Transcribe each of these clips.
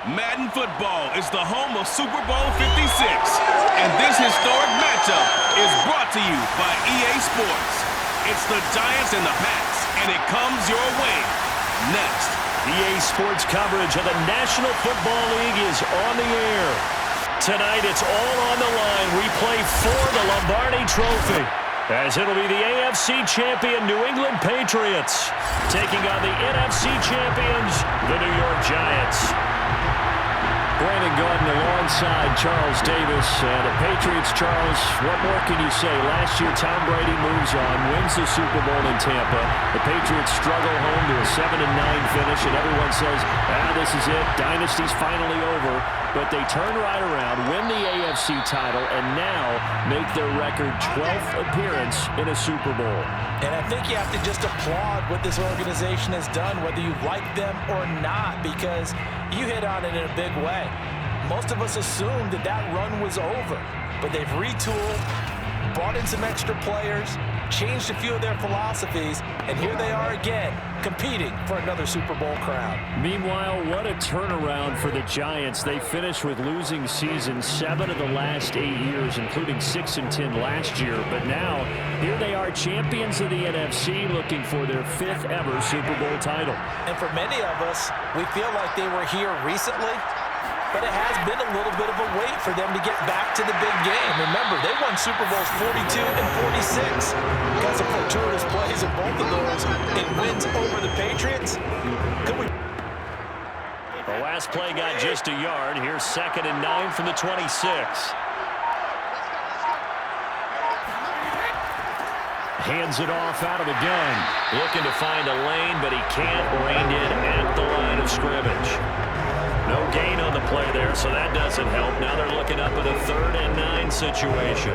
Madden football is the home of Super Bowl 56, and this historic matchup is brought to you by EA Sports. It's the Giants and the Pats, and it comes your way. Next. EA Sports coverage of the National Football League is on the air. Tonight, it's all on the line. We play for the Lombardi Trophy, as it'll be the AFC champion New England Patriots taking on the NFC champions, the New York Giants. Brandon Gordon alongside Charles Davis. The Patriots, Charles, what more can you say? Last year, Tom Brady moves on, wins the Super Bowl in Tampa. The Patriots struggle home to a 7-9 finish, and everyone says, this is it. Dynasty's finally over. But they turn right around, win the AFC title, and now make their record 12th appearance in a Super Bowl. And I think you have to just applaud what this organization has done, whether you like them or not, because you hit on it in a big way. Most of us assumed that that run was over, but they've retooled, brought in some extra players, changed a few of their philosophies, and here they are again, competing for another Super Bowl crown. Meanwhile, what a turnaround for the Giants. They finished with losing seasons 7 of the last 8 years, including 6-10 last year. But now, here they are, champions of the NFC, looking for their 5th ever Super Bowl title. And for many of us, we feel like they were here recently, but it has been a little bit of a wait for them to get back to the big game. Remember, they won Super Bowls 42 and 46 because of fortuitous plays in both of those in wins over the Patriots. The last play got just a yard. Here's 2nd and 9 from the 26. Hands it off out of the gun. Looking to find a lane, but he can't. Reined in at the line of scrimmage. No gain on the play there, so that doesn't help. Now they're looking up at a 3rd and 9 situation.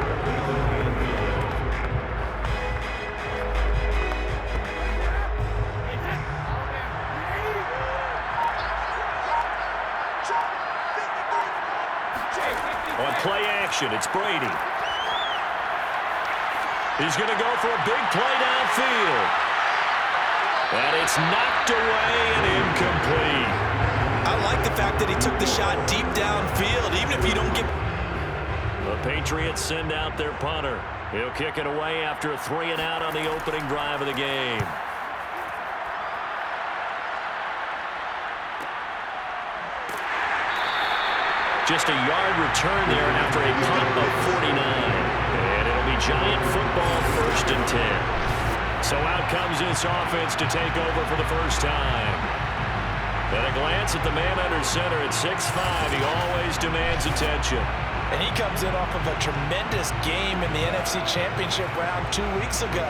On play action, it's Brady. He's going to go for a big play downfield. And it's knocked away and incomplete. I like the fact that he took the shot deep downfield, even if you don't get... The Patriots send out their punter. He'll kick it away after a 3-and-out on the opening drive of the game. Just a yard return there after a punt of 49. And it'll be Giant football 1st and 10. So out comes this offense to take over for the first time. And a glance at the man under center at 6'5". He always demands attention. And he comes in off of a tremendous game in the NFC Championship round 2 weeks ago.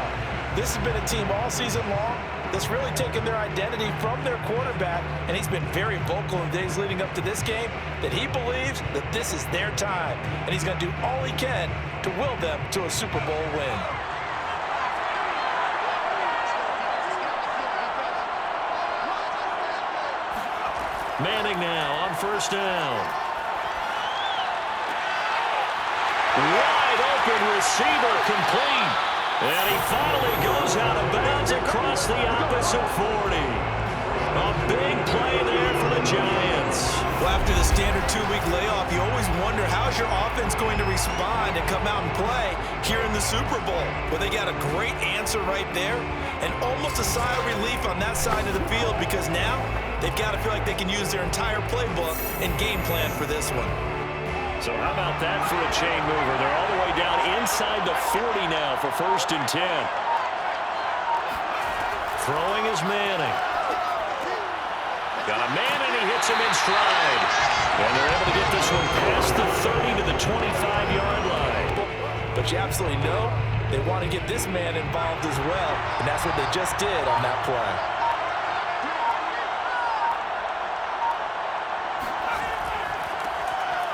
This has been a team all season long that's really taken their identity from their quarterback, and he's been very vocal in the days leading up to this game that he believes that this is their time, and he's going to do all he can to will them to a Super Bowl win. Manning now on 1st down. Wide open receiver complete. And he finally goes out of bounds across the opposite 40. A big play there for the Giants. Well, after the standard 2-week layoff, you always wonder how's your offense going to respond and come out and play here in the Super Bowl. Well, they got a great answer right there and almost a sigh of relief on that side of the field because now they've got to feel like they can use their entire playbook and game plan for this one. So how about that for a chain mover? They're all the way down inside the 40 now for 1st and 10. Throwing is Manning. Got a man and he hits him in stride. And they're able to get this one past the 30 to the 25-yard line. But you absolutely know they want to get this man involved as well. And that's what they just did on that play.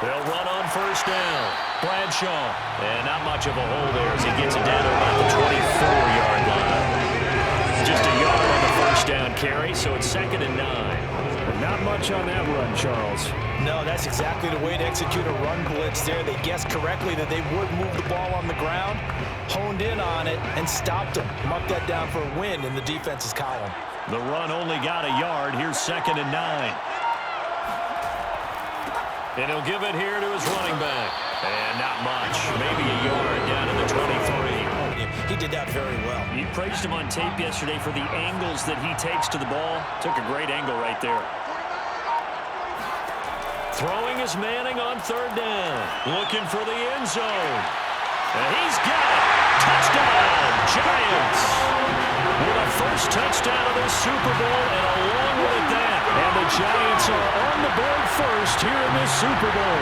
They'll run on 1st down. Bradshaw. And not much of a hole there as he gets it down to about the 24-yard line. Just a yard on the 1st down carry, so it's 2nd and 9. Not much on that run, Charles. No, that's exactly the way to execute a run blitz there. They guessed correctly that they would move the ball on the ground, honed in on it, and stopped them. Marked that down for a win in the defense's column. The run only got a yard. Here's 2nd and 9. And he'll give it here to his running back. And not much. Maybe a yard down to the 23. He did that very well. You praised him on tape yesterday for the angles that he takes to the ball. Took a great angle right there. Throwing is Manning on third down. Looking for the end zone. And he's got it. Touchdown, Giants. With a first touchdown of this Super Bowl and a long one at that. And the Giants are on the board first here in this Super Bowl.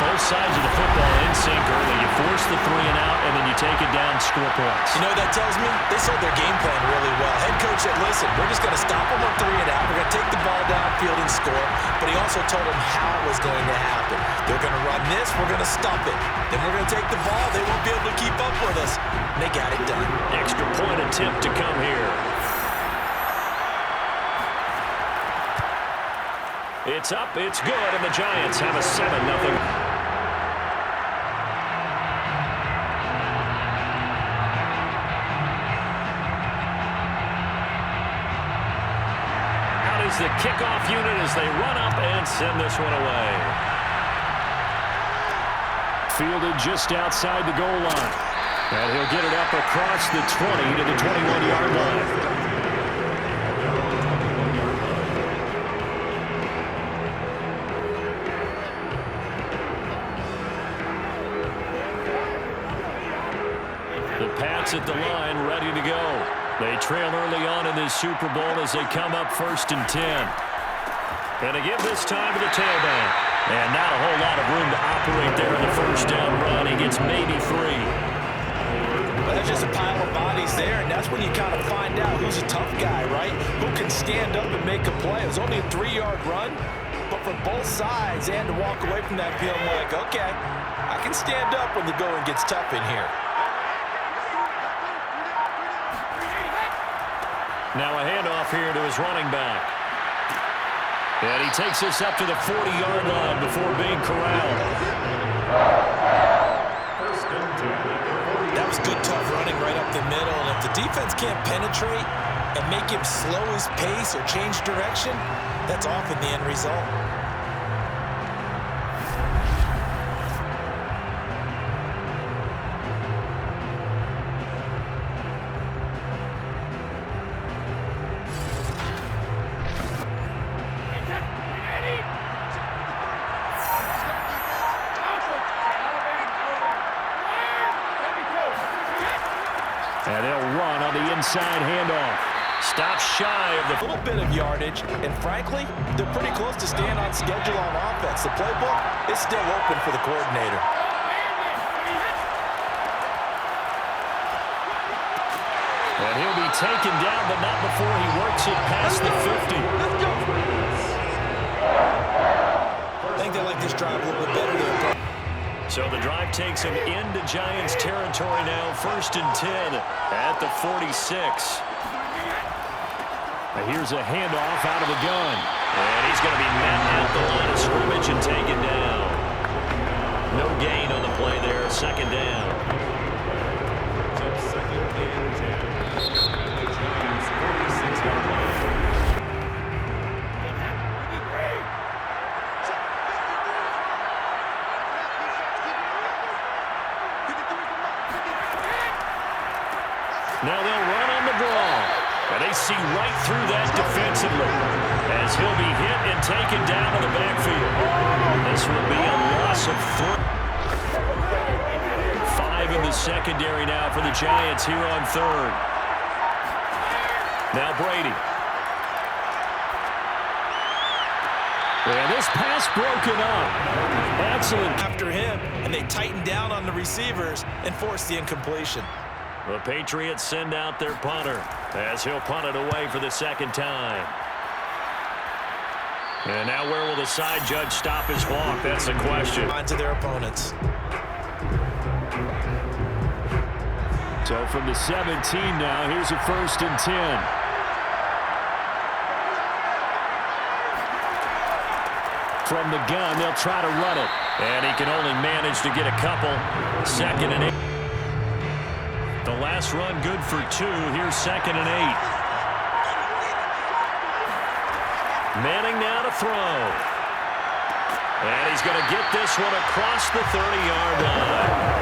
Both sides of the football in sync early. You force the 3 and out, and then you take it down, score points. You know what that tells me? They sold their game plan really well. Head coach said, listen, we're just going to stop them on 3 and out. We're going to take the ball downfield and score. But he also told them how it was going to happen. They're going to run this. We're going to stop it. Then we're going to take the ball. They won't be able to keep up with us. And they got it done. Extra point attempt to come here. It's up, it's good, and the Giants have a 7-0. The kickoff unit as they run up and send this one away. Fielded just outside the goal line. And he'll get it up across the 20 to the 21-yard line. The Pats at the line ready to go. They trail early on in this Super Bowl as they come up 1st and 10. And they give this time to the tailback. And not a whole lot of room to operate there in the first down run. He gets maybe 3. Well, there's just a pile of bodies there, and that's when you kind of find out who's a tough guy, right? Who can stand up and make a play. It was only a 3-yard run, but for both sides and to walk away from that field, I'm like, okay, I can stand up when the going gets tough in here. Now a handoff here to his running back. And he takes this up to the 40-yard line before being corralled. That was good, tough running right up the middle. And if the defense can't penetrate and make him slow his pace or change direction, that's often the end result. And they'll run on the inside handoff. Stop shy of the little bit of yardage, and frankly, they're pretty close to staying on schedule on offense. The playbook is still open for the coordinator. And he'll be taken down, but not before he works it past the 50. I think they like this drive a little bit better there. So the drive takes him into Giants territory now, 1st and 10 at the 46. Now here's a handoff out of the gun. And he's going to be met at the line of scrimmage and taken down. No gain on the play there, 2nd down. Now they'll run on the draw. And they see right through that defensively as he'll be hit and taken down to the backfield. This will be a loss of 5 in the secondary now for the Giants here on 3rd. Now Brady. And this pass broken up. Excellent. After him, and they tighten down on the receivers and force the incompletion. The Patriots send out their punter as he'll punt it away for the 2nd time. And now where will the side judge stop his walk? That's the question. To their opponents. So from the 17 now, here's a 1st and 10. From the gun, they'll try to run it. And he can only manage to get a couple. 2nd and 8. The last run good for 2. Here's 2nd and 8. Manning now to throw. And he's going to get this one across the 30-yard line.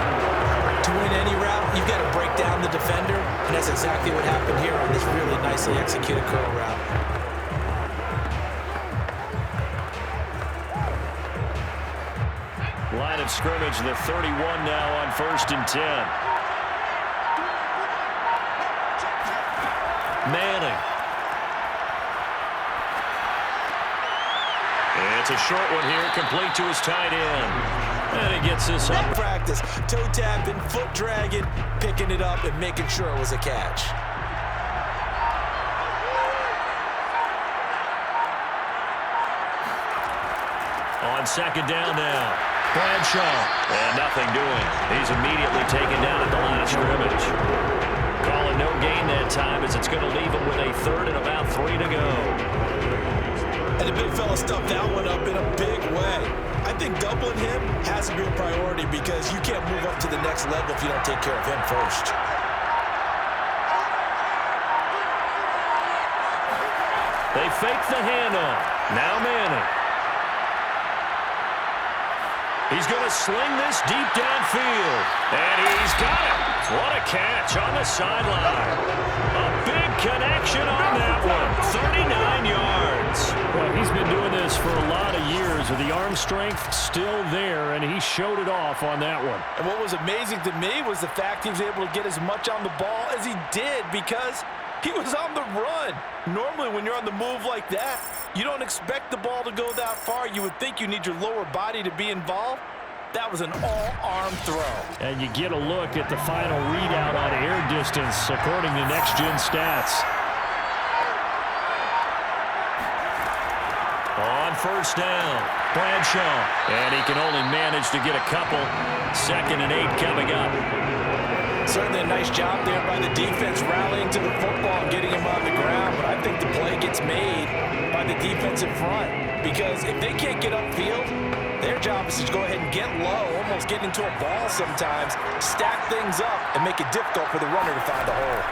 To win any route, you've got to break down the defender, and that's exactly what happened here on this really nicely executed curl route. Line of scrimmage, the 31 now on 1st and 10. Manning. It's a short one here, complete to his tight end. And he gets this up. Practice, toe tapping, foot dragging, picking it up and making sure it was a catch. On 2nd down now, Bradshaw. And nothing doing. He's immediately taken down at the line of scrimmage. Calling no gain that time as it's going to leave him with a 3rd and about 3 to go. And the big fella stuffed that one up in a big way. I think doubling him has to be a priority because you can't move up to the next level if you don't take care of him first. They fake the handoff. Now Manning. He's going to sling this deep downfield. And he's got it. What a catch on the sideline. A big connection on that one. 39 yards. Well, he's been doing this for a lot of years with the arm strength still there, and he showed it off on that one. And what was amazing to me was the fact he was able to get as much on the ball as he did because he was on the run. Normally, when you're on the move like that, you don't expect the ball to go that far. You would think you need your lower body to be involved. That was an all-arm throw. And you get a look at the final readout on air distance, according to Next Gen Stats. On 1st down, Bradshaw. And he can only manage to get a couple. 2nd and 8 coming up. Certainly a nice job there by the defense rallying to the football and getting him on the ground. But I think the play gets made by the defense in front. Because if they can't get upfield, their job is to go ahead and get low, almost get into a ball sometimes, stack things up, and make it difficult for the runner to find a hole.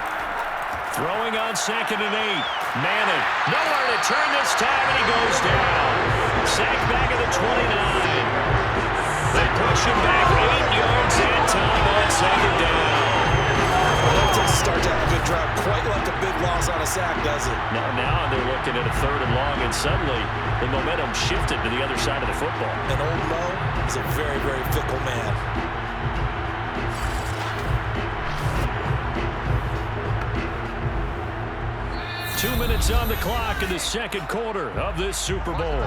Throwing on 2nd and 8. Manning, nowhere to turn this time, and he goes down. Sacked back at the 29. They push him back 8 yards that time on 2nd down. Well, that doesn't start to have a good drive, quite like a big loss on a sack, does it? Now they're looking at a 3rd and long, and suddenly the momentum shifted to the other side of the football. And old Mo is a very, very fickle man. Two minutes on the clock in the 2nd quarter of this Super Bowl.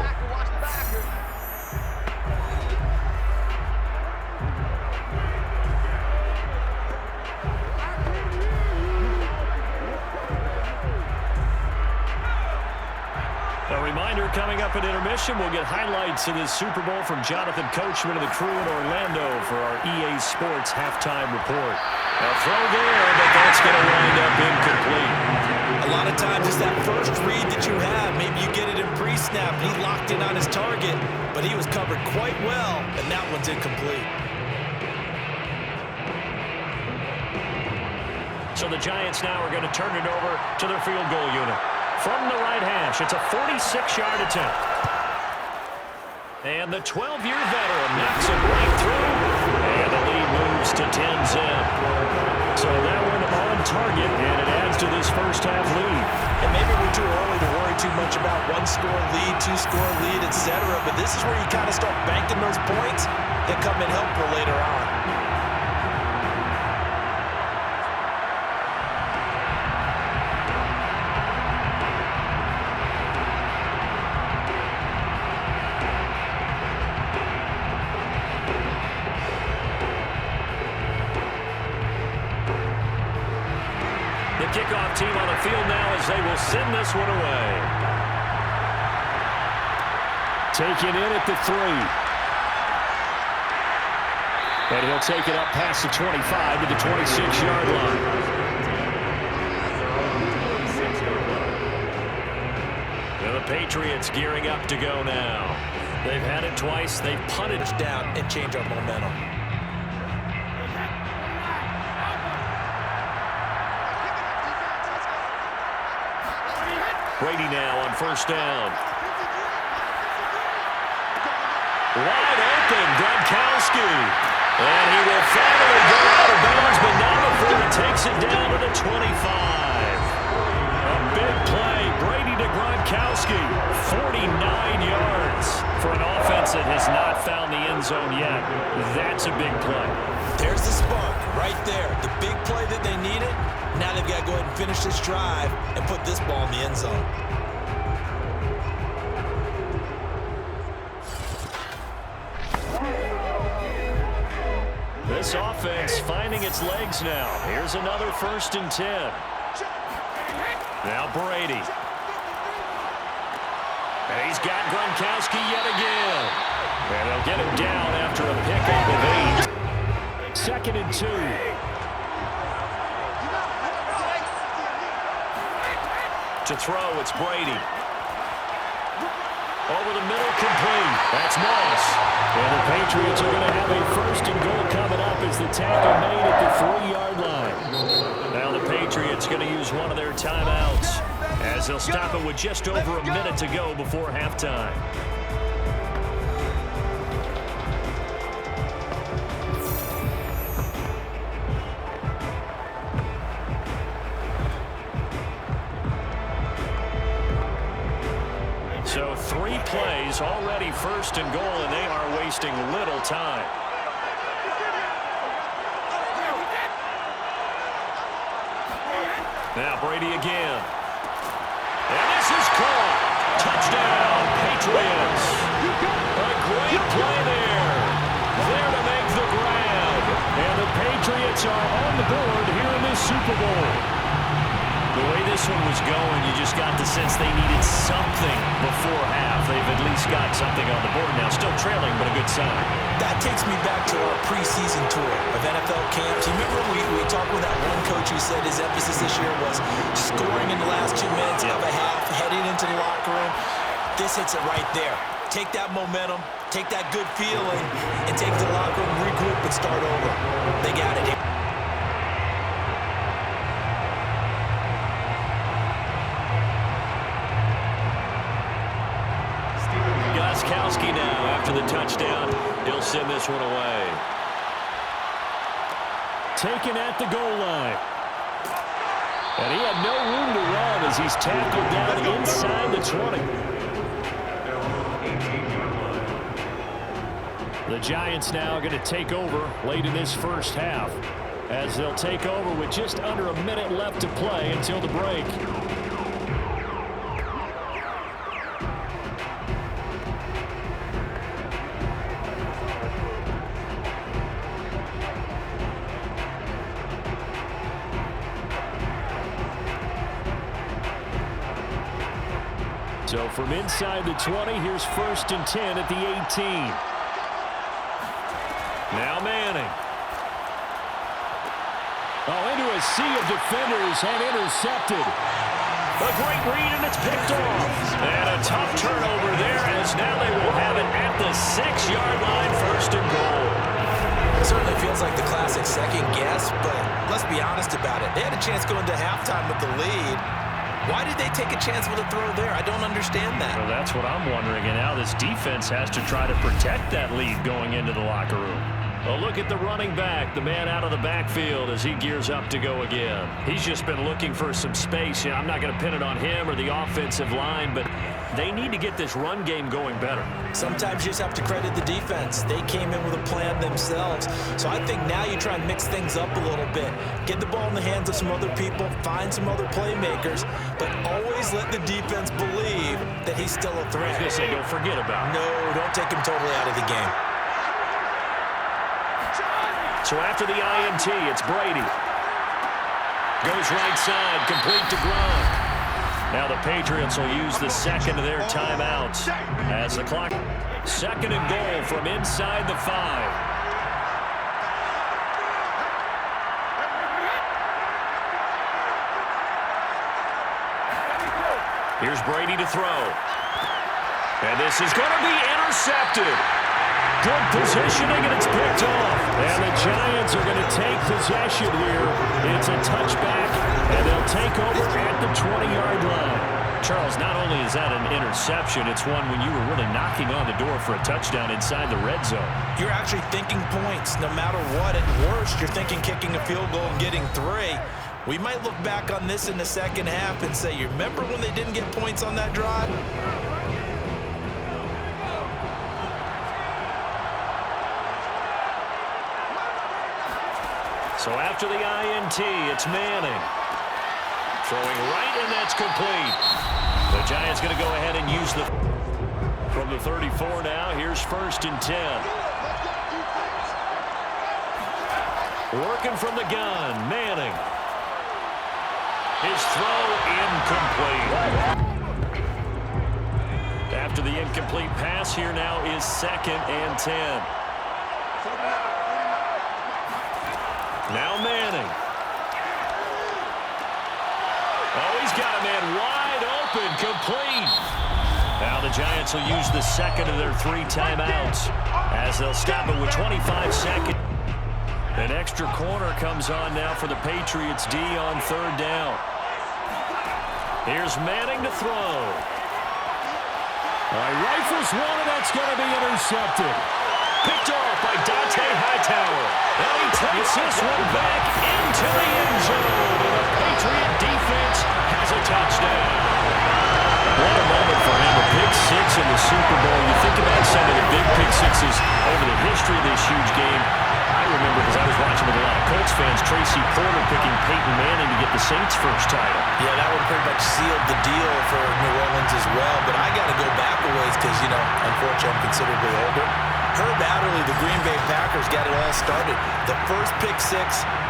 A reminder coming up at intermission, we'll get highlights of this Super Bowl from Jonathan Coachman and the crew in Orlando for our EA Sports halftime report. A throw there, but that's going to wind up incomplete. A lot of times it's that first read that you have. Maybe you get it in pre-snap. He locked in on his target, but he was covered quite well, and that one's incomplete. So the Giants now are going to turn it over to their field goal unit. From the right hash, it's a 46-yard attempt. And the 12-year veteran knocks it right through. And the lead moves to 10-zip. So that one on target, and it adds to this first-half lead. And maybe we're too early to worry too much about one-score lead, two-score lead, etc. But this is where you kind of start banking those points that come in helpful later on. Kickoff team on the field now as they will send this one away. Taken in at the 3. And he'll take it up past the 25 to the 26-yard line. And the Patriots gearing up to go now. They've had it twice. They've punted down and change our momentum. Brady now on 1st down. Wide open, Gronkowski. And he will finally go out of bounds, but not before he takes it down to the 25. A big play, Brady to Gronkowski, 49 yards. For an offense that has not found the end zone yet, that's a big play. There's the spark right there. The big play that they needed. Now they've got to go ahead and finish this drive and put this ball in the end zone. This offense finding its legs now. Here's another 1st and 10. Now Brady. And he's got Gronkowski yet again. And they'll get him down after a pickup of 8. 2nd and 2. To throw, it's Brady. Over the middle, complete. That's Moss. And the Patriots are going to have a 1st and goal coming up as the tackle made at the 3-yard line. Now the Patriots going to use one of their timeouts as they'll stop it with just over a minute to go before halftime. So 3 plays, already 1st and goal, and they are wasting little time. Now Brady again. And this is caught. Touchdown, Patriots. A great play there. There to make the grab. And the Patriots are on the board here in this Super Bowl. The way this one was going, you just got the sense they needed something before half. They've at least got something on the board now. Still trailing, but a good sign. That takes me back to our preseason tour of NFL camps. You remember we talked with that one coach who said his emphasis this year was scoring in the last 2 minutes of a half, heading into the locker room. This hits it right there. Take that momentum, take that good feeling, and take it to the locker room, regroup, and start over. They got it here. Gronkowski now after the touchdown. He'll send this one away. Taken at the goal line. And he had no room to run as he's tackled down inside the 20. The Giants now are going to take over late in this first half as they'll take over with just under a minute left to play until the break. So from inside the 20, here's 1st and 10 at the 18. Now Manning. Oh, into a sea of defenders and intercepted. A great read, and it's picked off. And a tough turnover there as now they will have it at the 6-yard line, 1st and goal. It certainly feels like the classic second guess, but let's be honest about it. They had a chance going to halftime with the lead. Why did they take a chance with a throw there? I don't understand that. Well, that's what I'm wondering. And now this defense has to try to protect that lead going into the locker room. A look at the running back, the man out of the backfield as he gears up to go again. He's just been looking for some space. I'm not going to pin it on him or the offensive line, but they need to get this run game going better. Sometimes you just have to credit the defense. They came in with a plan themselves. So I think now you try and mix things up a little bit. Get the ball in the hands of some other people, find some other playmakers, but always let the defense believe that he's still a threat. I was going to say, don't forget about him. No, don't take him totally out of the game. So after the INT, it's Brady. Goes right side, complete to Gronk. Now the Patriots will use the second of their timeouts as the clock. 2nd and goal from inside the 5. Here's Brady to throw. And this is going to be intercepted. Good positioning, and it's picked off. And the Giants are going to take possession here. It's a touchback, and they'll take over at the 20-yard line. Charles, not only is that an interception, it's one when you were really knocking on the door for a touchdown inside the red zone. You're actually thinking points. No matter what, at worst, you're thinking kicking a field goal and getting 3. We might look back on this in the second half and say, you remember when they didn't get points on that drive? So after the INT, it's Manning. Throwing right, and that's complete. The Giants going to go ahead and use the... From the 34 now, here's 1st and 10. Working from the gun, Manning. His throw incomplete. After the incomplete pass, here now is 2nd and 10. Now Manning. Oh, he's got a man wide open, complete. Now the Giants will use the second of their 3 timeouts as they'll stop it with 25 seconds. An extra corner comes on now for the Patriots D on 3rd down. Here's Manning to throw. All right, rifles one, and that's going to be intercepted. Picked off by Hightower. And he takes this one back into the end zone. And the Patriot defense has a touchdown. What a moment for him. A pick 6 in the Super Bowl. You think about some of the big pick 6s over the history of this huge game. I remember, because I was watching with a lot of Colts fans, Tracy Porter picking Peyton Manning to get the Saints' first title. Yeah, that one pretty much sealed the deal for New Orleans as well. But I got to go back a ways because, you know, unfortunately I'm considerably older. Herb Adderley, the Green Bay Packers, got it all started. The first pick 6,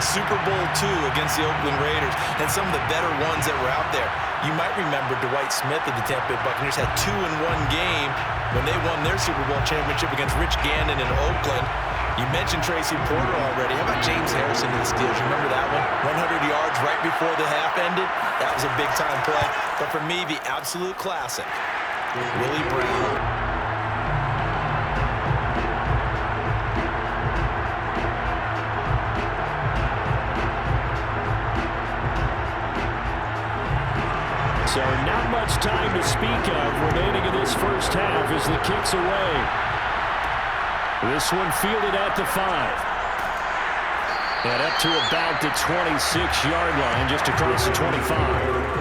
Super Bowl II against the Oakland Raiders, and some of the better ones that were out there. You might remember Dwight Smith of the Tampa Bay Buccaneers had 2 in one game when they won their Super Bowl championship against Rich Gannon in Oakland. You mentioned Tracy Porter already. How about James Harrison in the Steelers? You remember that one? 100 yards right before the half ended. That was a big-time play. But for me, the absolute classic, Willie Brown. So not much time to speak of remaining in this first half as the kick's away. This one fielded at the 5. And up to about the 26-yard line, just across the 25.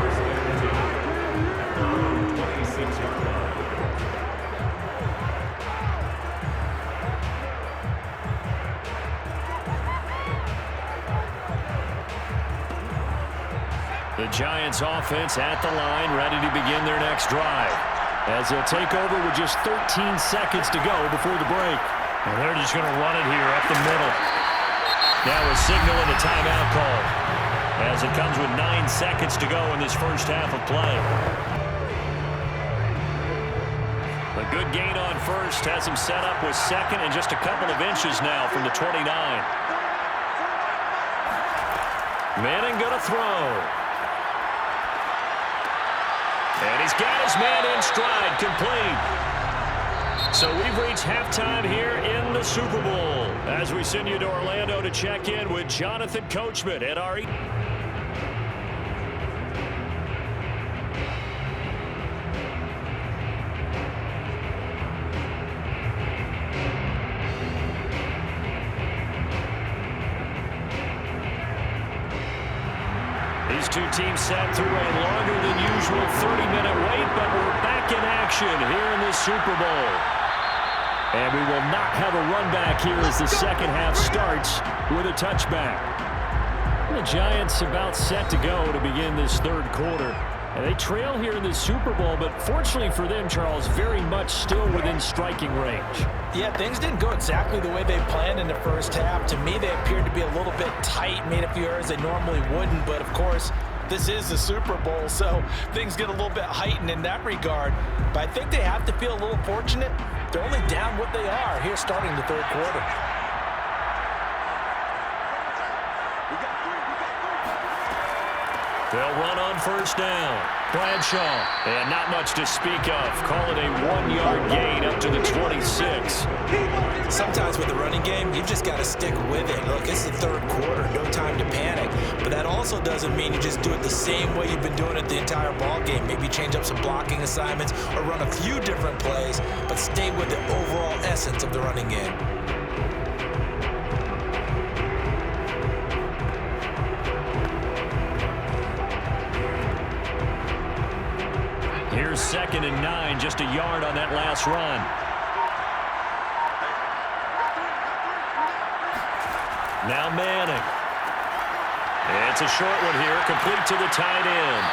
The Giants offense at the line, ready to begin their next drive. As they'll take over with just 13 seconds to go before the break. And they're just going to run it here up the middle. Now a signal and a timeout call. As it comes with 9 seconds to go in this first half of play. A good gain on first has him set up with 2nd and just a couple of inches now from the 29. Manning going to throw. And he's got his man in stride, complete. So we've reached halftime here in the Super Bowl as we send you to Orlando to check in with Jonathan Coachman at our... These two teams sat through a longer than usual 30-minute wait, but we're back in action here in the Super Bowl. And we will not have a run back here as the second half starts with a touchback. The Giants about set to go to begin this third quarter. And they trail here in the Super Bowl, but fortunately for them, Charles, very much still within striking range. Yeah, things didn't go exactly the way they planned in the first half. To me, they appeared to be a little bit tight, made a few errors they normally wouldn't. But, of course, this is the Super Bowl, so things get a little bit heightened in that regard. But I think they have to feel a little fortunate. They're only down what they are here starting the third quarter. They'll run on first down. Bradshaw, and not much to speak of. Call it a 1-yard gain up to the 26. Sometimes with the running game, you've just got to stick with it. Look, it's the third quarter, no time to panic. But that also doesn't mean you just do it the same way you've been doing it the entire ball game. Maybe change up some blocking assignments or run a few different plays, but stay with the overall essence of the running game. Here's 2nd and 9, just a yard on that last run. Now Manning. It's a short one here, complete to the tight end.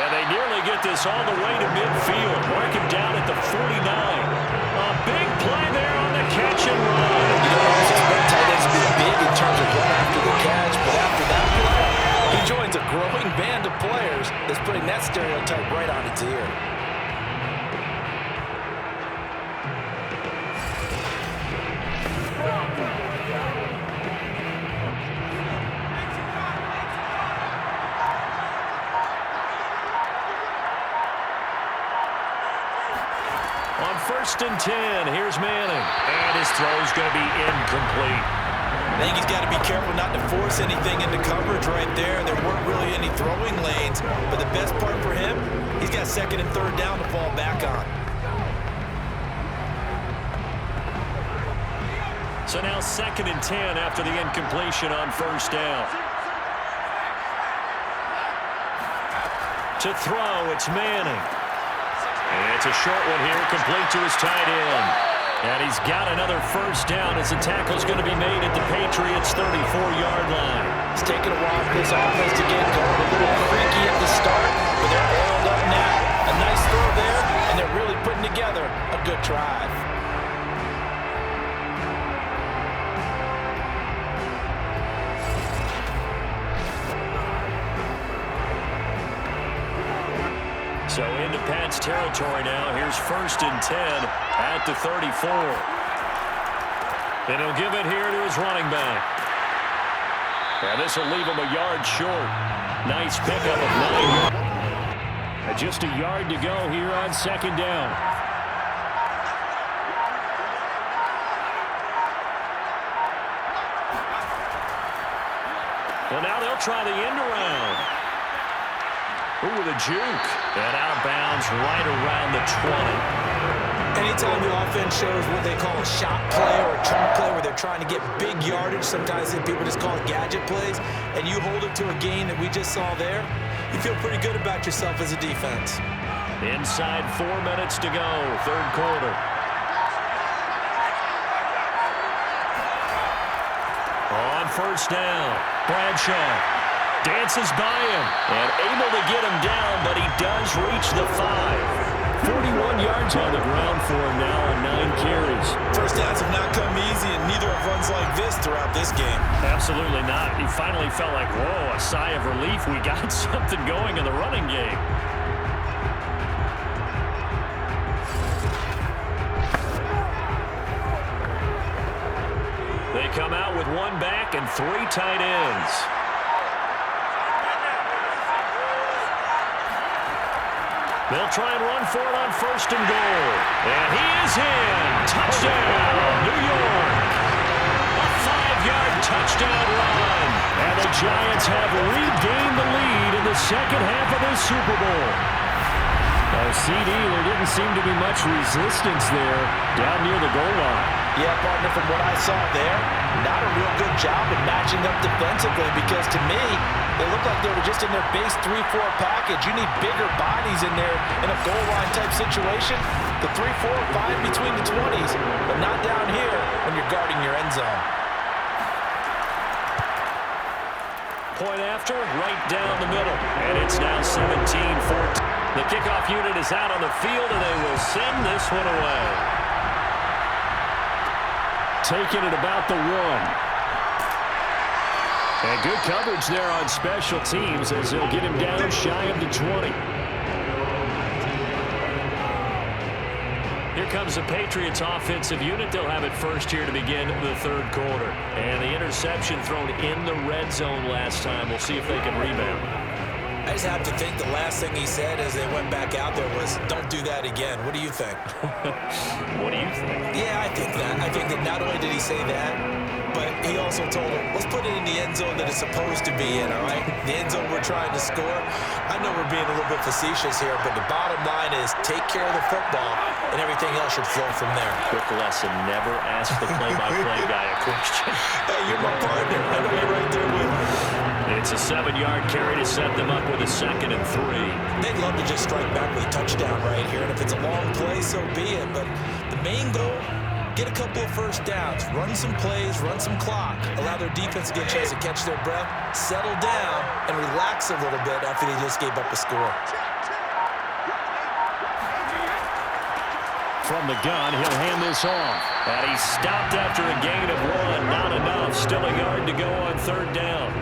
And they nearly get this all the way to midfield. Mark him down at the 49. A big play there on the catch and run. You don't always expect tight ends to be big in terms of run after the catch, but after that play, he joins a growing band of players that's putting that stereotype right on its ear. On 1st and 10, here's Manning. And his throw's going to be incomplete. I think he's got to be careful not to force anything into coverage right there. There weren't really any throwing lanes, but the best part for him, he's got 2nd and 3rd down to fall back on. So now 2nd and 10 after the incompletion on 1st down. To throw, it's Manning. And it's a short one here, complete to his tight end. And he's got another 1st down as the tackle's going to be made at the Patriots' 34-yard line. It's taken a while for this offense to get going. A little creaky at the start, but they're oiled up now. A nice throw there, and they're really putting together a good drive. So into Pat's territory now. Here's 1st and 10 at the 34. And he'll give it here to his running back. And this will leave him a yard short. Nice pickup of 9. And just a yard to go here on 2nd down. Well, now they'll try the end around. Ooh, with a juke. And out of bounds right around the 20. Anytime the offense shows what they call a shot play or a chunk play where they're trying to get big yardage, sometimes people just call it gadget plays, and you hold it to a gain that we just saw there, you feel pretty good about yourself as a defense. Inside 4 minutes to go, 3rd quarter. On 1st down, Bradshaw dances by him and able to get him down, but he does reach the 5. 41 yards on the ground for him now on 9 carries. 1st downs have not come easy, and neither have runs like this throughout this game. Absolutely not. He finally felt like, whoa, a sigh of relief. We got something going in the running game. They come out with 1 back and 3 tight ends. They'll try and run for it on 1st and goal. And he is in. Touchdown, New York. A 5-yard touchdown run. And the Giants have regained the lead in the 2nd half of this Super Bowl. CD, there didn't seem to be much resistance there down near the goal line. Yeah, partner, from what I saw there, not a real good job of matching up defensively because to me, they look like they were just in their base 3-4 package. You need bigger bodies in there in a goal line type situation. The 3-4, 5 between the 20s, but not down here when you're guarding your end zone. Point after, right down the middle. And it's now 17-14. The kickoff unit is out on the field, and they will send this one away. Taking it about the 1. And good coverage there on special teams as they'll get him down shy of the 20. Here comes the Patriots offensive unit. They'll have it first here to begin the 3rd quarter. And the interception thrown in the red zone last time. We'll see if they can rebound. I I just have to think the last thing he said as they went back out there was, don't do that again. What do you think? What do you think? Yeah, I think that. I think that not only did he say that, but he also told him, let's put it in the end zone that it's supposed to be in, all right? The end zone we're trying to score. I know we're being a little bit facetious here, but the bottom line is take care of the football, and everything else should flow from there. Quick lesson, never ask the play-by-play guy a question. Hey, you're my partner. I know you're right there with me. It's a 7-yard carry to set them up with a 2nd and 3. They'd love to just strike back with a touchdown right here, and if it's a long play, so be it. But the main goal, get a couple of first downs, run some plays, run some clock, allow their defense to get a chance to catch their breath, settle down, and relax a little bit after they just gave up a score. From the gun, he'll hand this off. And he's stopped after a gain of 1. Not enough. Still a yard to go on 3rd down.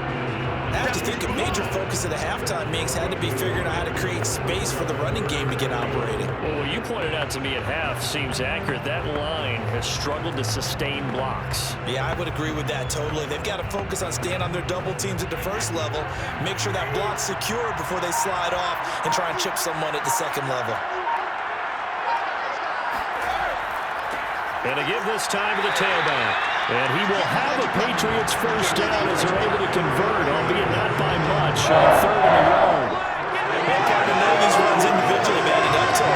I have to think a major focus of the halftime meetings had to be figuring out how to create space for the running game to get operating. Well, what you pointed out to me at half seems accurate. That line has struggled to sustain blocks. Yeah, I would agree with that totally. They've got to focus on staying on their double teams at the first level, make sure that block's secure before they slide off and try and chip someone at the second level. And to give this time to the tailback. And he will have a Patriots first down as they're able to convert, albeit not by much, on 3rd and a yard. Man, hard to know these runs individually, man, and up to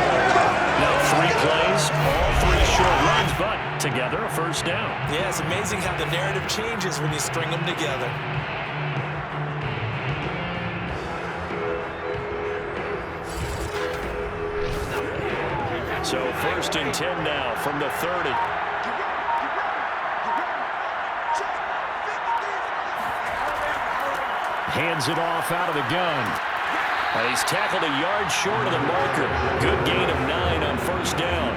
Now 3 plays, all 3 short runs, but together a first down. Yeah, it's amazing how the narrative changes when you string them together. So 1st and 10 now from the 30. Hands it off out of the gun. And he's tackled a yard short of the marker. Good gain of 9 on 1st down.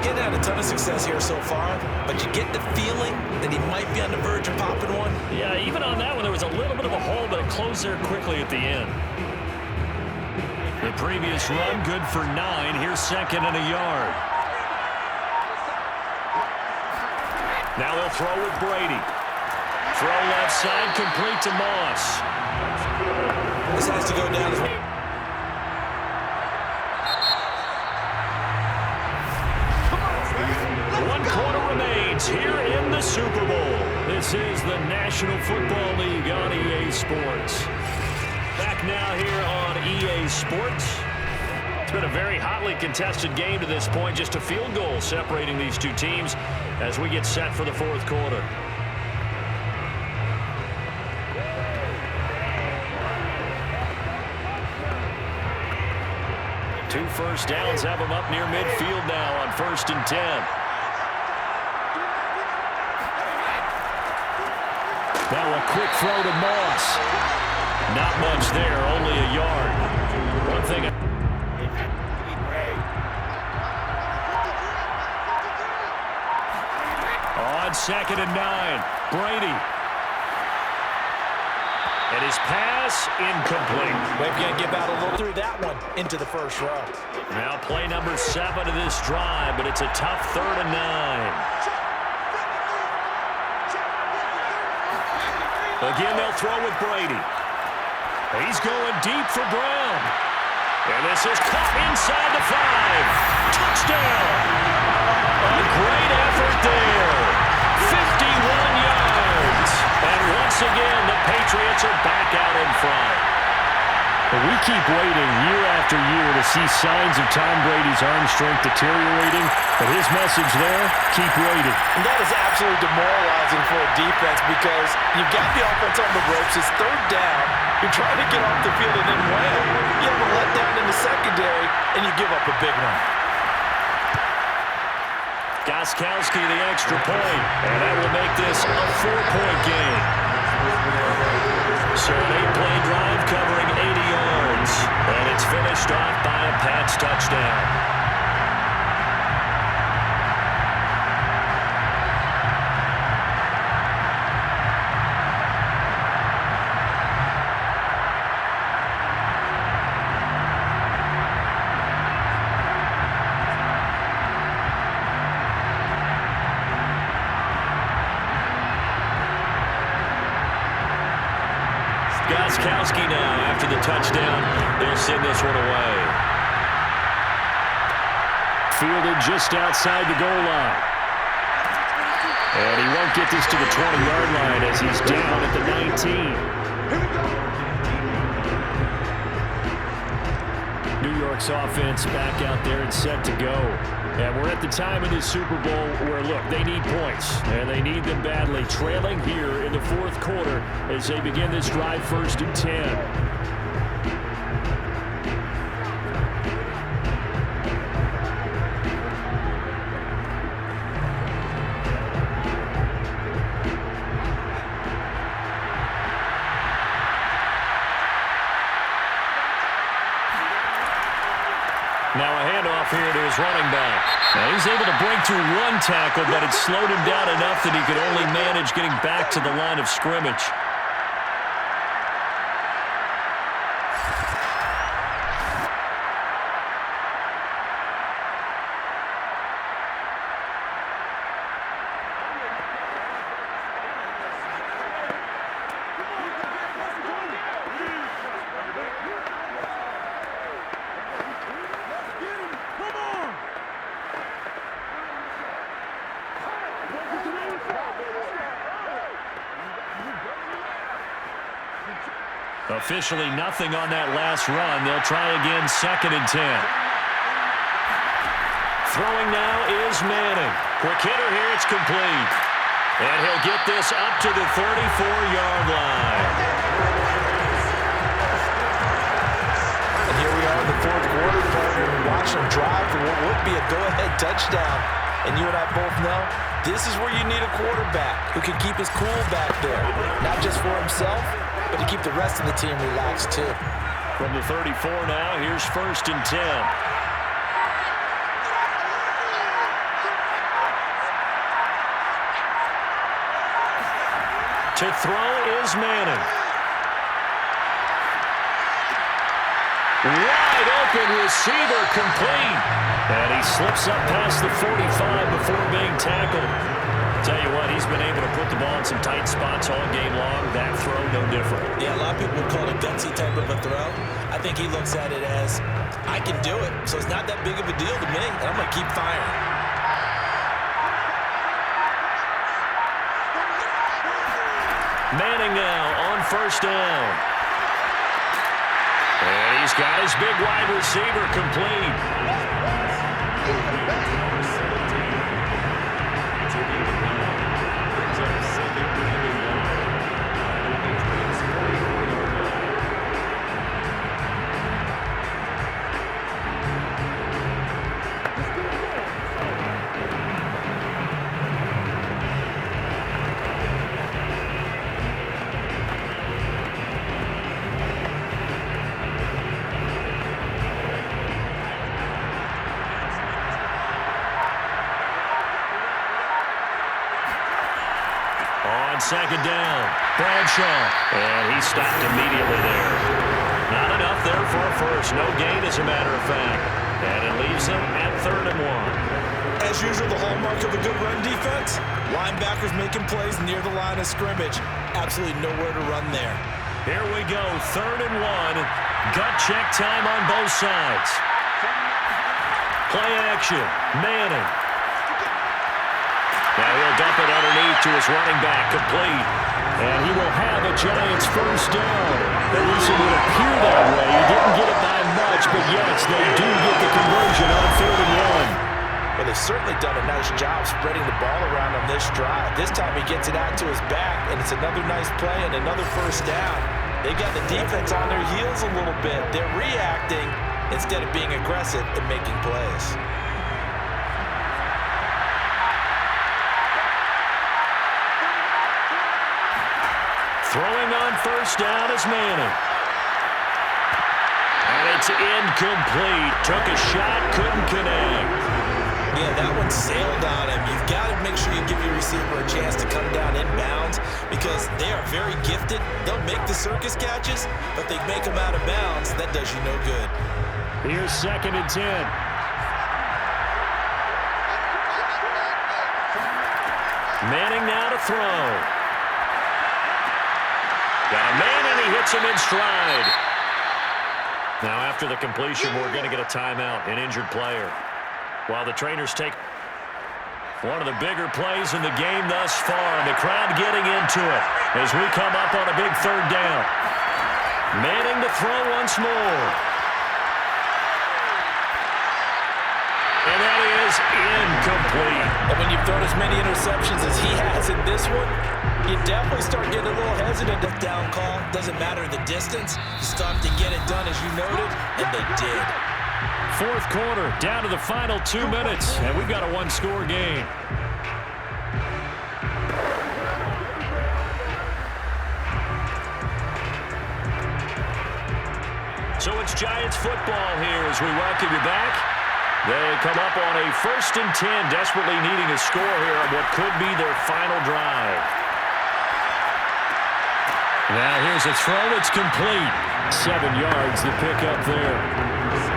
Getting had a ton of success here so far, but you get the feeling that he might be on the verge of popping one. Yeah, even on that one, there was a little bit of a hole, but it closed there quickly at the end. The previous run, good for 9. Here's 2nd and a yard. Now they'll throw with Brady. Throw left side, complete to Moss. This has to go down as well. One quarter remains here in the Super Bowl. This is the National Football League on EA Sports. Back now here on EA Sports. It's been a very hotly contested game to this point. Just a field goal separating these two teams as we get set for the 4th quarter. Two first downs have them up near midfield now on 1st and 10. Now a quick throw to Moss. Not much there, only a yard. One thing. On 2nd and 9, Brady. And his pass incomplete. We're going to give out a little through that one into the first row. Now play number 7 of this drive, but it's a tough 3rd and 9. Again, they'll throw with Brady. He's going deep for Brown. And this is caught inside the 5. Touchdown. A great effort there. 51 yards. And once again, the Patriots are back out in front. But we keep waiting year after year to see signs of Tom Brady's arm strength deteriorating. But his message there, keep waiting. And that is absolutely demoralizing for a defense because you've got the offense on the ropes. It's 3rd down. You're trying to get off the field and then wham. You have a letdown in the secondary, and you give up a big one. Gostkowski the extra point. And that will make this a 4-point game. So an 8-play drive covering 80 yards. And it's finished off by a Pats touchdown. Gostkowski now after the touchdown. He'll send this one away. Fielded just outside the goal line. And he won't get this to the 20-yard line as he's down at the 19. New York's offense back out there and set to go. And we're at the time of this Super Bowl where, look, they need points, and they need them badly. Trailing here in the fourth quarter as they begin this drive, 1st and 10. Now a handoff here to his running back. Now he's able to break through one tackle, but it slowed him down enough that he could only manage getting back to the line of scrimmage. Officially nothing on that last run. They'll try again, 2nd and 10. Throwing now is Manning. Quick hitter here, it's complete. And he'll get this up to the 34-yard line. And here we are in the fourth quarter, partner. Watch them drive for what would be a go-ahead touchdown. And you and I both know this is where you need a quarterback who can keep his cool back there. Not just for himself, but to keep the rest of the team relaxed, too. From the 34 now, here's 1st and 10. To throw is Manning. Wide open receiver, complete. And he slips up past the 45 before being tackled. Tell you what, he's been able to put the ball in some tight spots all game long. That throw, no different. Yeah, a lot of people would call it a gutsy type of a throw. I think he looks at it as, I can do it, so it's not that big of a deal to me, and I'm going to keep firing. Manning now on 1st down. And he's got his big wide receiver complete. On 2nd down, Bradshaw. And he stopped immediately there. Not enough there for a first. No gain, as a matter of fact. And it leaves him at 3rd and 1. As usual, the hallmark of a good run defense, linebackers making plays near the line of scrimmage. Absolutely nowhere to run there. Here we go, 3rd and 1. Gut check time on both sides. Play action, Manning. Now he'll dump it underneath to his running back, complete. And he will have a Giants 1st down. At least it would appear that way. He didn't get it by much, but yes, they do get the conversion on 3rd and 1. Well, they've certainly done a nice job spreading the ball around on this drive. This time he gets it out to his back, and it's another nice play and another 1st down. They've got the defense on their heels a little bit. They're reacting instead of being aggressive and making plays. Throwing on 1st down is Manning. And it's incomplete. Took a shot, couldn't connect. Yeah, that one sailed on him. You've got to make sure you give your receiver a chance to come down inbounds because they are very gifted. They'll make the circus catches, but they make them out of bounds. That does you no good. Here's 2nd and 10. Manning now to throw. Got a man and he hits him in stride. Now after the completion, we're going to get a timeout, an injured player. While the trainers take one of the bigger plays in the game thus far, and the crowd getting into it as we come up on a big third down. Manning to throw once more. And that is incomplete. And when you've thrown as many interceptions as he has in this one, you definitely start getting a little hesitant. The down call doesn't matter the distance. You stop to get it done, as you noted, and they did. Fourth quarter, down to the final 2 minutes, and we've got a one-score game. So it's Giants football here as we welcome you back. They come up on a 1st and 10, desperately needing a score here on what could be their final drive. Now here's a throw. It's complete. 7 yards to pick up there.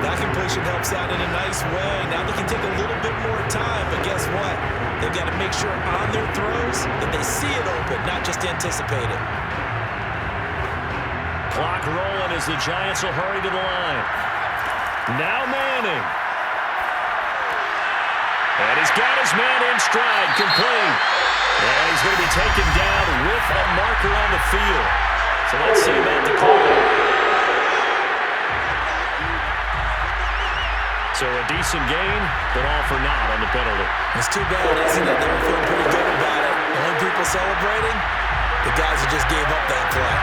That completion helps out in a nice way. Now they can take a little bit more time, but guess what? They've got to make sure on their throws that they see it open, not just anticipate it. Clock rolling as the Giants will hurry to the line. Now Manning. And he's got his man in stride, complete. And he's going to be taken down with a marker on the field. So let's see about the call. So a decent gain, but all for naught on the penalty. It's too bad, isn't it? They were feeling pretty good about it. And when people celebrating, the guys who just gave up that play.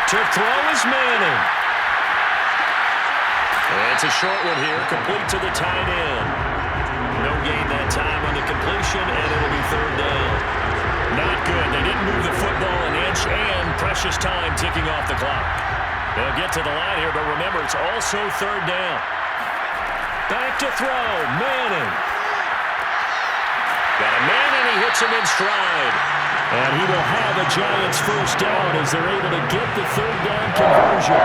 To throw is Manning. And it's a short one here, complete to the tight end. No gain that time on the completion, and it'll be third down. Not good. They didn't move the football an inch, and precious time ticking off the clock. They'll get to the line here, but remember, it's also third down. Back to throw, Manning. Got a man, and he hits him in stride. And he will have a Giants first down as they're able to get the third down conversion.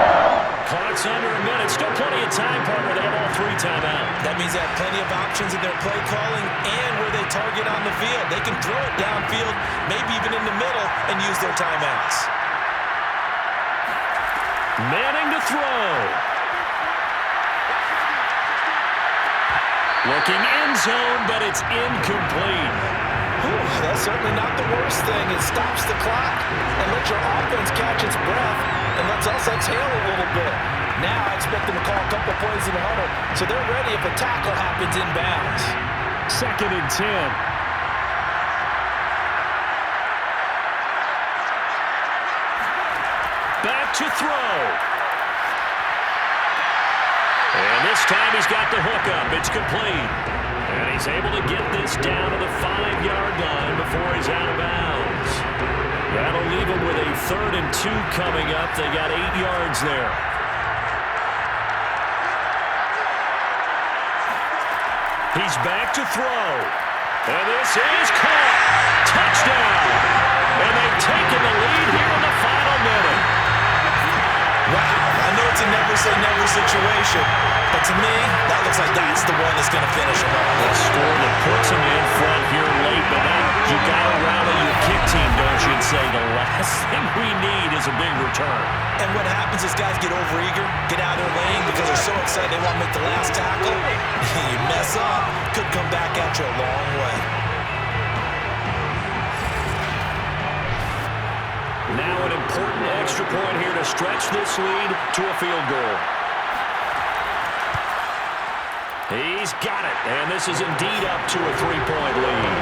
Clock's under a minute. Still plenty of time, partner. They have all 3 timeouts. That means they have plenty of options in their play calling and where they target on the field. They can throw it downfield, maybe even in the middle, and use their timeouts. Manning to throw. Looking end zone, but it's incomplete. That's certainly not the worst thing. It stops the clock and lets your offense catch its breath and lets us exhale a little bit. Now I expect them to call a couple plays in the huddle, so they're ready if a tackle happens inbounds. 2nd and 10. Back to throw. And this time he's got the hook up. It's complete. And he's able to get this down to the 5-yard line before he's out of bounds. That'll leave him with a 3rd and 2 coming up. They got 8 yards there. He's back to throw. And this is caught. Touchdown. And they've taken the lead here in the final minute. Wow, I know it's a never-say-never situation, but to me, that looks like that's the one that's going to finish them off. A score that puts them in front here late, but now you got to rally your kick team, don't you, and say the last thing we need is a big return. And what happens is guys get overeager, get out of their lane because they're so excited they want to make the last tackle. You mess up, could come back at you a long way. Now an important extra point here to stretch this lead to a field goal. He's got it, and this is indeed up to a 3-point lead.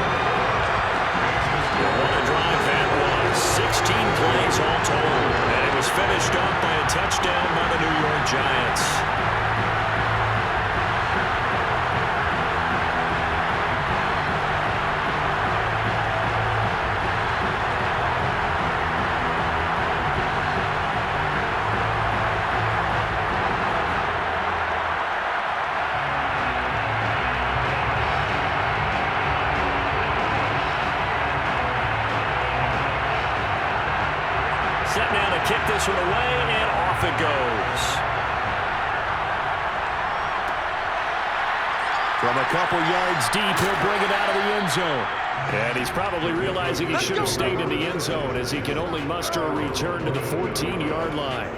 What a drive that was. 16 plays all total, and it was finished off by a touchdown by the New York Giants. Set now to kick this one away, and off it goes. From a couple yards deep, he'll bring it out of the end zone. And he's probably realizing he should have stayed in the end zone as he can only muster a return to the 14-yard line.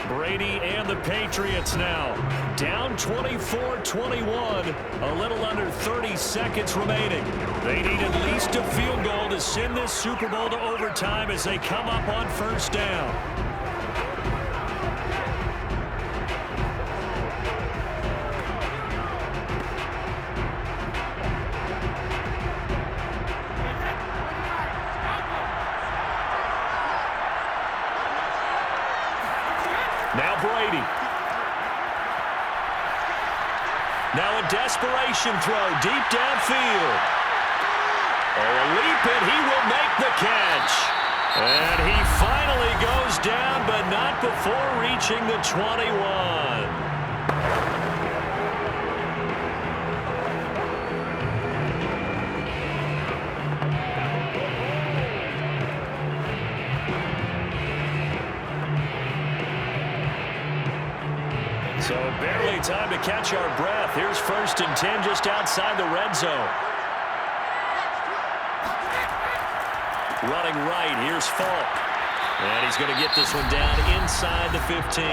Brady and the Patriots now down 24-21, a little under 30 seconds remaining. They need at least a field goal to send this Super Bowl to overtime as they come up on first down. Now Brady. Now a desperation throw deep downfield. Oh, a leap, and he will make the catch. And he finally goes down, but not before reaching the 21. So barely time to catch our breath. Here's 1st and 10 just outside the red zone. Running right, here's Faulk. And he's going to get this one down inside the 15.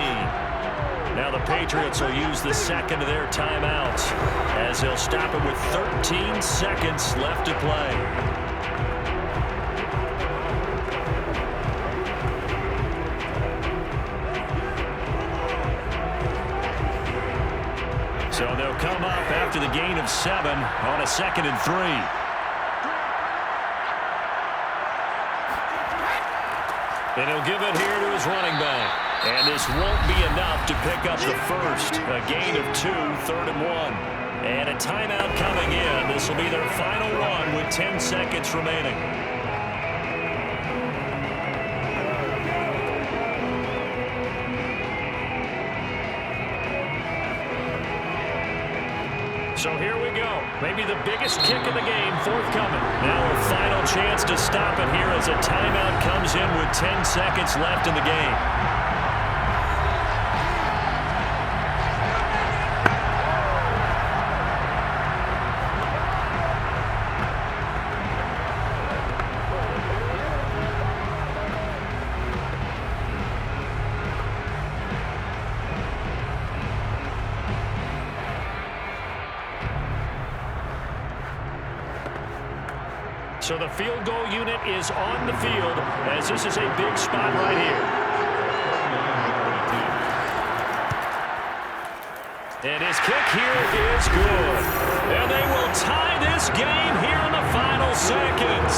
Now the Patriots will use the second of their timeouts as they'll stop it with 13 seconds left to play. So they'll come up after the gain of 7 on a 2nd and 3. And he'll give it here to his running back. And this won't be enough to pick up the first. A gain of 2, 3rd and 1. And a timeout coming in. This will be their final one with 10 seconds remaining. So here we go. Maybe the biggest kick of the game forthcoming. Now a final chance to stop it here as a timeout comes in with 10 seconds left in the game. So the field goal unit is on the field as this is a big spot right here. And his kick here is good. And they will tie this game here in the final seconds.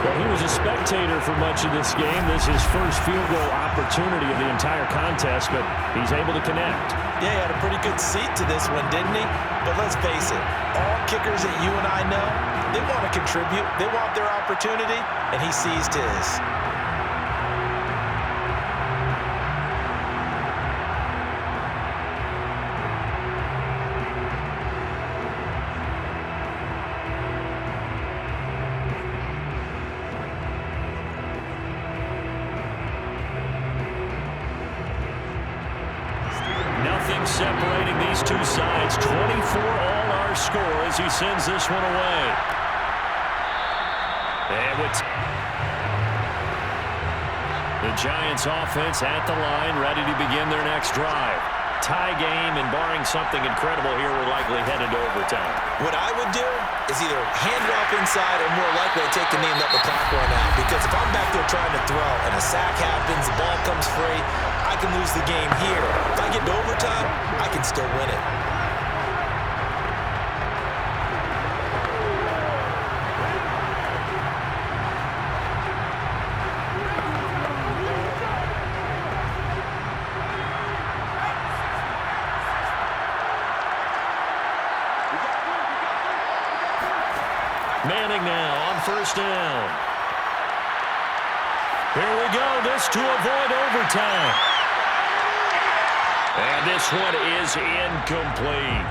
Well, he was a spectator for much of this game. This is his first field goal opportunity of the entire contest, but he's able to connect. Yeah, he had a pretty good seat to this one, didn't he? But let's face it, all kickers that you and I know, they want to contribute. They want their opportunity, and he seized his. Nothing separating these two sides. 24 all our score as he sends this one away. And with the Giants offense at the line, ready to begin their next drive. Tie game, and barring something incredible here, we're likely headed to overtime. What I would do is either hand it off inside or more likely take the knee and let the clock run out. Because if I'm back there trying to throw and a sack happens, the ball comes free, I can lose the game here. If I get to overtime, I can still win it. Manning now on first down. Here we go. This to avoid overtime. And this one is incomplete.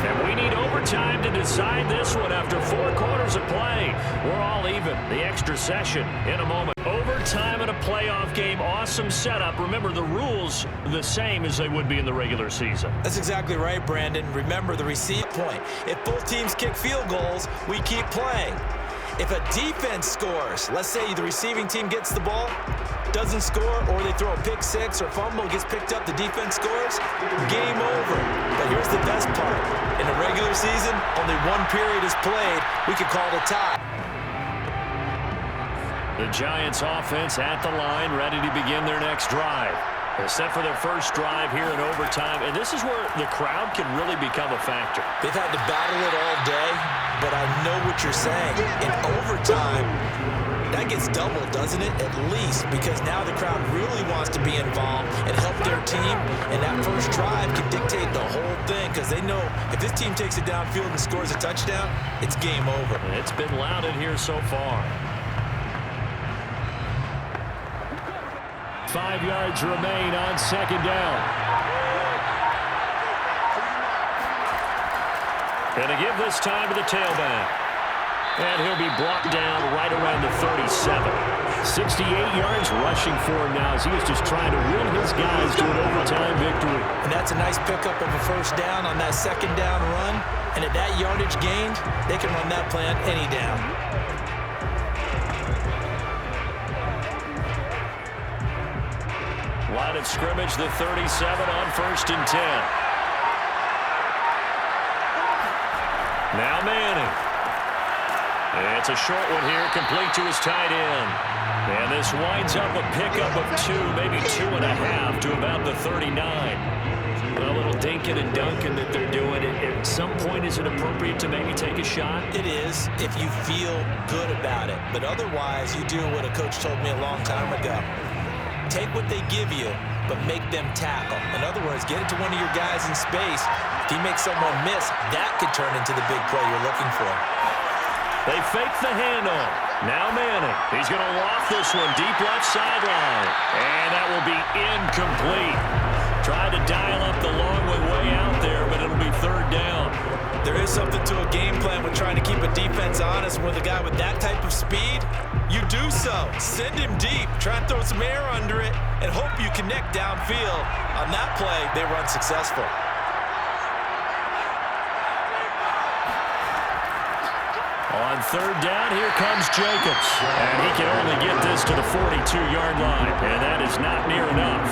And we need overtime Overtime to decide this one after 4 quarters of play. We're all even. The extra session in a moment. Overtime in a playoff game. Awesome setup. Remember, the rules the same as they would be in the regular season. That's exactly right, Brandon. Remember the receive point. If both teams kick field goals, we keep playing. If a defense scores, let's say the receiving team gets the ball, doesn't score, or they throw a pick six or fumble, gets picked up, the defense scores, game over. But here's the best part. In the regular season, only 1 period is played. We could call it a tie. The Giants offense at the line, ready to begin their next drive. They're set for their first drive here in overtime, and this is where the crowd can really become a factor. They've had to battle it all day, but I know what you're saying. In overtime, that gets doubled, doesn't it? At least, because now the crowd really wants to be involved and help their team, and that first drive can dictate the whole thing, because they know if this team takes it downfield and scores a touchdown, it's game over. It's been loud in here so far. 5 yards remain on second down. And to give this time to the tailback. And he'll be brought down right around the 37. 68 yards rushing for him now as he is just trying to win his guys to an overtime victory. And that's a nice pickup of a first down on that second down run. And at that yardage gained, they can run that play on any down. Line of scrimmage, the 37 on 1st and 10. Now Manning. And it's a short one here, complete to his tight end. And this winds up a pickup of 2, maybe 2.5 to about the 39. A little dinking and dunking that they're doing. At some point, is it appropriate to maybe take a shot? It is, if you feel good about it. But otherwise, you do what a coach told me a long time ago. Take what they give you, but make them tackle. In other words, get it to one of your guys in space. If he makes someone miss, that could turn into the big play you're looking for. They fake the handoff. Now Manning. He's going to loft this one deep left sideline. And that will be incomplete. Tried to dial up the long one way out there, but it'll be 3rd down. There is something to a game plan with trying to keep a defense honest. With a guy with that type of speed, you do so. Send him deep. Try and throw some air under it and hope you connect downfield. On that play, they run successful. On 3rd down, here comes Jacobs. And he can only get this to the 42-yard line. And that is not near enough.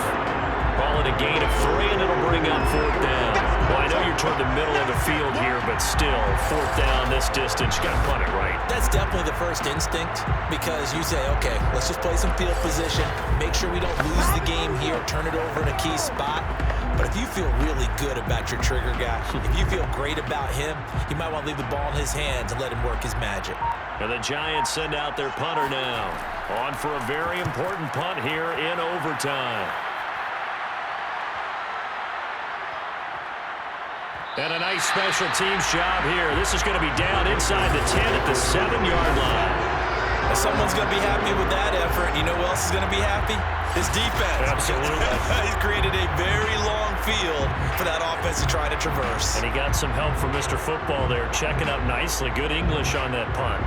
Call it a gain of 3, and it'll bring up 4th down. Well, I know you're toward the middle of the field here, but still, 4th down this distance, you got to punt it right. That's definitely the first instinct, because you say, okay, let's just play some field position, make sure we don't lose the game here, turn it over in a key spot. But if you feel really good about your trigger guy, if you feel great about him, you might want to leave the ball in his hands and let him work his magic. And the Giants send out their punter now. On for a very important punt here in overtime. And a nice special teams job here. This is going to be down inside the 10 at the 7-yard line. Well, someone's going to be happy with that effort. You know who else is going to be happy? His defense. Absolutely. He's created a very long field for that offense to try to traverse. And he got some help from Mr. Football there, checking up nicely. Good English on that punt.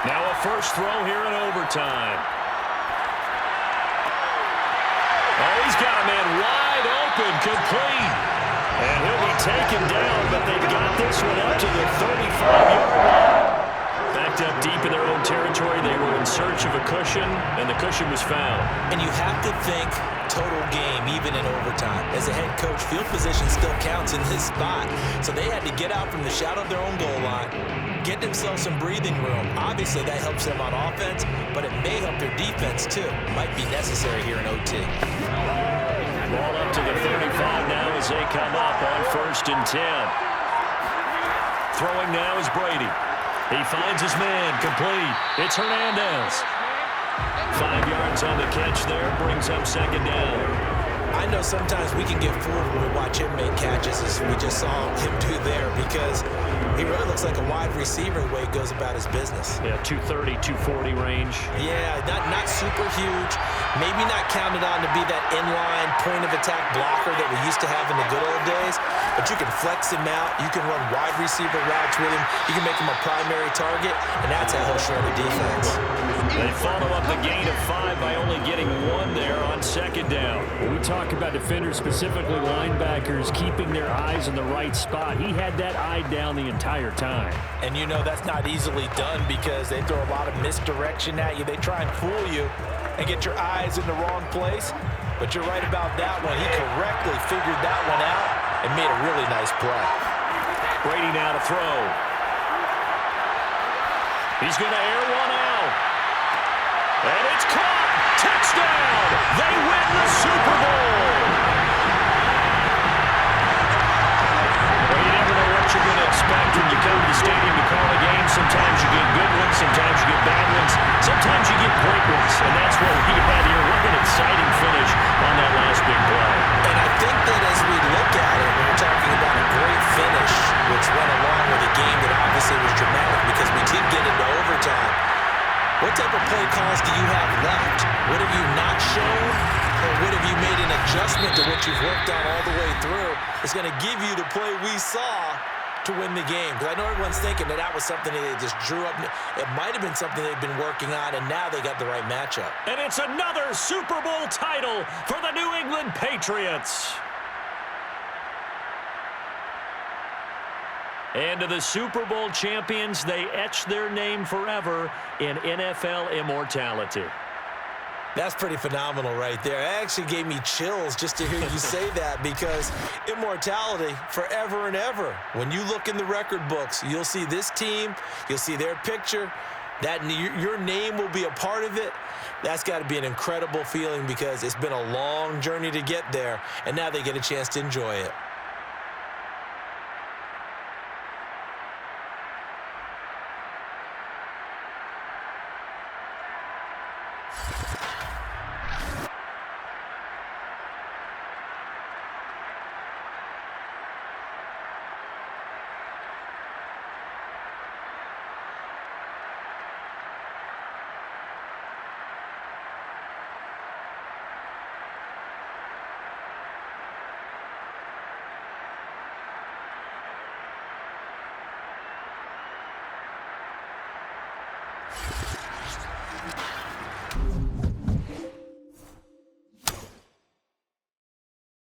Now a first throw here in overtime. Oh, he's got a man wide open, complete. And he'll be taken down, but they've got this one up to the 35-yard line. Backed up deep in their own territory. They were in search of a cushion, and the cushion was found. And you have to think total game, even in overtime. As a head coach, field position still counts in this spot. So they had to get out from the shadow of their own goal line, get themselves some breathing room. Obviously, that helps them on offense, but it may help their defense, too. Might be necessary here in OT. Ball up to the 35 now as they come up on 1st and 10. Throwing now is Brady. He finds his man, complete. It's Hernandez. 5 yards yards on the catch there. Brings up second down. I know sometimes we can get fooled when we watch him make catches, as we just saw him do there, because he really looks like a wide receiver the way he goes about his business. Yeah, 230, 240 range. Yeah, not super huge. Maybe not counted on to be that inline point-of-attack blocker that we used to have in the good old days, but you can flex him out. You can run wide receiver routes with him. You can make him a primary target, and that's how he'll shred a defense. They follow up the gain of 5 by only getting 1 there on second down. When we talk about defenders, specifically linebackers, keeping their eyes in the right spot, he had that eye down the entire time. And you know that's not easily done because they throw a lot of misdirection at you. They try and fool you and get your eyes in the wrong place. But you're right about that one. He correctly figured that one out and made a really nice play. Brady now to throw. He's going to air one out. And it's caught. Touchdown. They win the Super Bowl. Well, you never know what you're going to expect when you come to the stadium to call a game. Sometimes you get good ones. Sometimes you get bad ones. Sometimes you get great ones. And that's what we had here. What an exciting finish on that last big play. And I think that as we look at it, when we're talking about a great finish, which went along with a game that obviously was dramatic because we did get into overtime, what type of play calls do you have left? What have you not shown? Or what have you made an adjustment to what you've worked on all the way through? It's going to give you the play we saw to win the game. Because I know everyone's thinking that that was something that they just drew up. It might have been something they've been working on, and now they got the right matchup. And it's another Super Bowl title for the New England Patriots. And to the Super Bowl champions, they etch their name forever in NFL immortality. That's pretty phenomenal right there. It actually gave me chills just to hear you say that, because immortality forever and ever. When you look in the record books, you'll see this team, you'll see their picture, that your name will be a part of it. That's got to be an incredible feeling because it's been a long journey to get there, and now they get a chance to enjoy it.